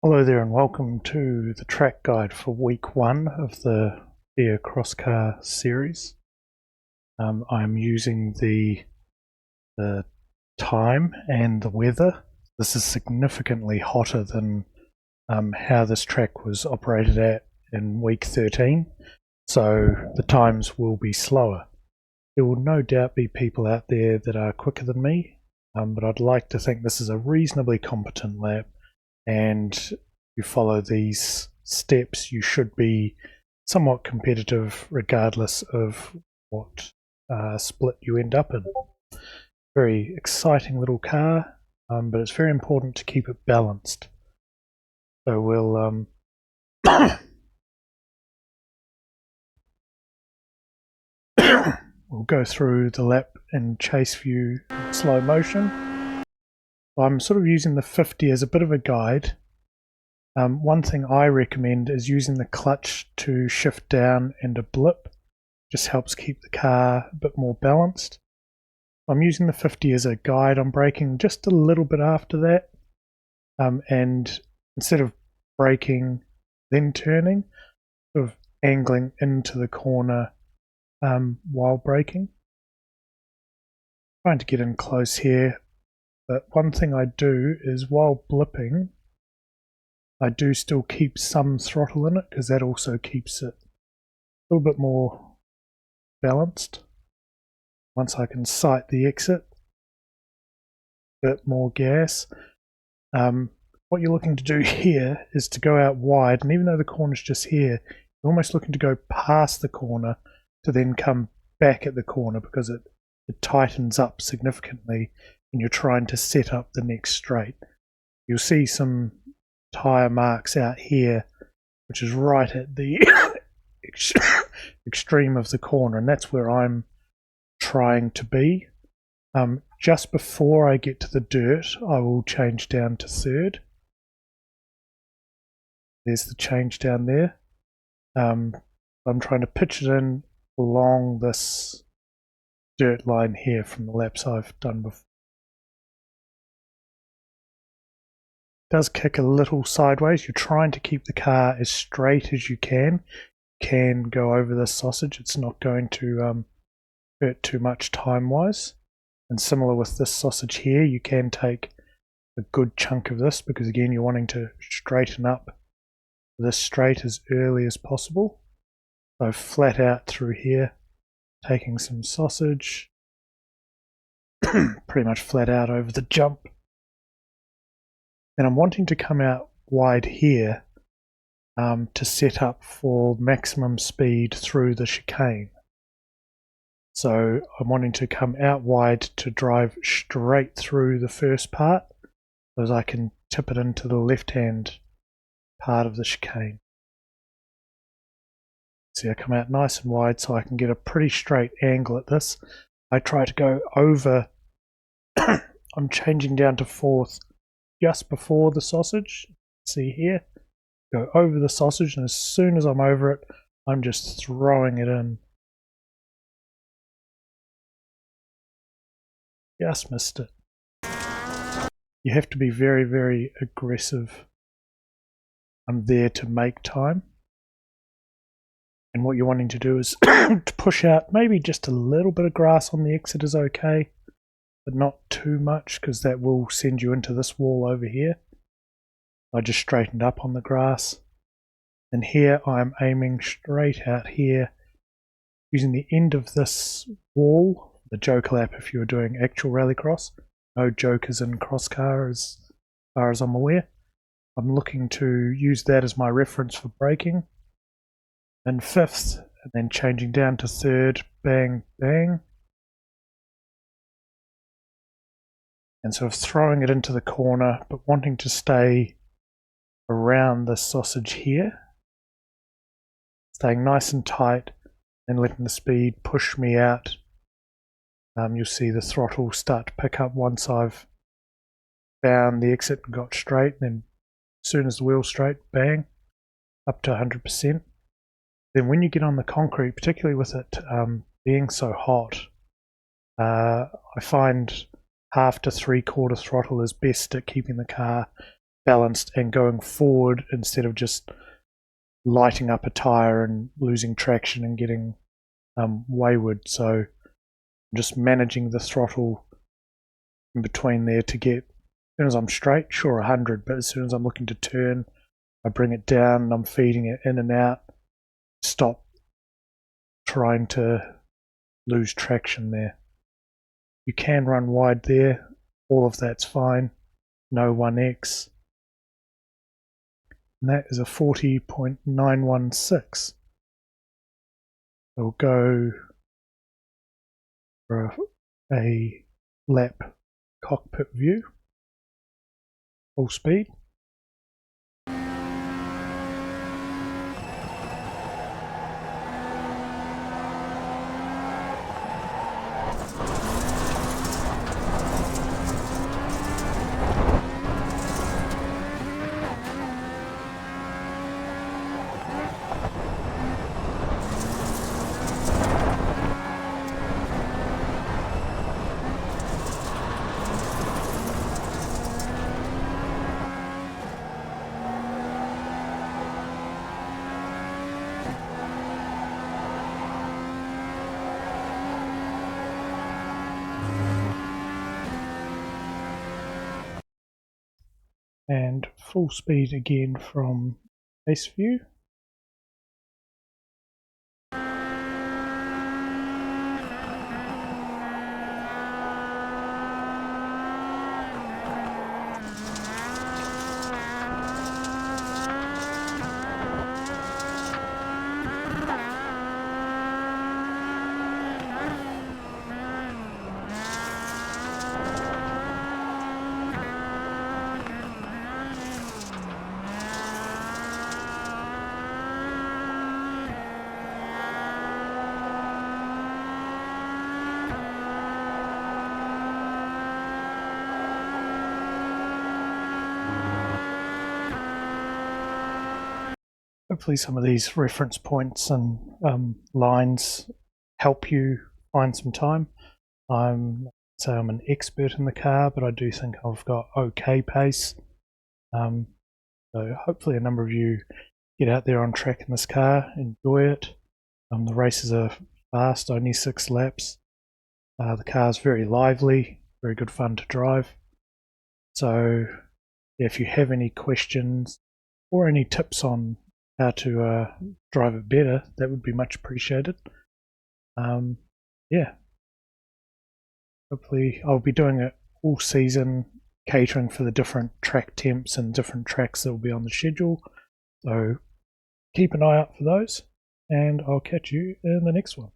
Hello there and welcome to the track guide for week 1 of the FIA Cross Car series. I'm using the time and the weather. This is significantly hotter than how this track was operated at in week 13, so the times will be slower. There will no doubt be people out there that are quicker than me, but I'd like to think this is a reasonably competent lap, and you follow these steps, you should be somewhat competitive regardless of what split you end up in. Very exciting little car, but it's very important to keep it balanced. So we'll we'll go through the lap in chase view in slow motion. I'm sort of using the 50 as a bit of a guide. One thing I recommend is using the clutch to shift down and a blip. Just helps keep the car a bit more balanced. I'm using the 50 as a guide. I'm braking just a little bit after that, and instead of braking then turning, sort of angling into the corner while braking. Trying to get in close here, but one thing I do is while blipping, I do still keep some throttle in it because that also keeps it a little bit more balanced. Once I can sight the exit, a bit more gas. What you're looking to do here is to go out wide, and even though the corner's just here, you're almost looking to go past the corner to then come back at the corner because it tightens up significantly and you're trying to set up the next straight. You'll see some tyre marks out here, which is right at the extreme of the corner, and that's where I'm trying to be. Just before I get to the dirt, I will change down to third. There's the change down there. I'm trying to pitch it in along this dirt line here from the laps I've done before. Does kick a little sideways. You're trying to keep the car as straight as you can. You can go over this sausage. It's not going to hurt too much time-wise. And similar with this sausage here, you can take a good chunk of this because again you're wanting to straighten up this straight as early as possible. So flat out through here, taking some sausage, pretty much flat out over the jump. And I'm wanting to come out wide here to set up for maximum speed through the chicane. So I'm wanting to come out wide to drive straight through the first part, so as I can tip it into the left-hand part of the chicane. See, I come out nice and wide so I can get a pretty straight angle at this. I try to go over, I'm changing down to fourth just before the sausage. See here, go over the sausage, and as soon as I'm over it, I'm just throwing it in. Just missed it. You have to be very, very aggressive. I'm there to make time. And what you're wanting to do is to push out maybe just a little bit of grass on the exit is okay, but not too much because that will send you into this wall over here. I just straightened up on the grass. And here I'm aiming straight out here using the end of this wall, the joker lap if you were doing actual rallycross. No jokers in crosscar as far as I'm aware. I'm looking to use that as my reference for braking. And fifth, and then changing down to third, bang, bang. And sort of throwing it into the corner, but wanting to stay around the sausage here. Staying nice and tight and letting the speed push me out. You'll see the throttle start to pick up once I've found the exit and got straight. And then as soon as the wheel's straight, bang, up to 100%. Then when you get on the concrete, particularly with it being so hot, I find half to 3/4 throttle is best at keeping the car balanced and going forward instead of just lighting up a tire and losing traction and getting wayward. So I'm just managing the throttle in between there to get, as soon as I'm straight, sure 100, but as soon as I'm looking to turn, I bring it down and I'm feeding it in and out. Stop trying to lose traction there. You can run wide there, all of that's fine, no 1x. And that is a 40.916. We'll go for a lap cockpit view, full speed. And full speed again from base view. Hopefully some of these reference points and lines help you find some time. I'm an expert in the car, but I do think I've got okay pace. So hopefully a number of you get out there on track in this car, enjoy it. The races are fast, only 6 laps. The car's very lively, very good fun to drive. So if you have any questions or any tips on how to drive it better, that would be much appreciated. Yeah, hopefully I'll be doing it all season, catering for the different track temps and different tracks that will be on the schedule. So keep an eye out for those, and I'll catch you in the next one.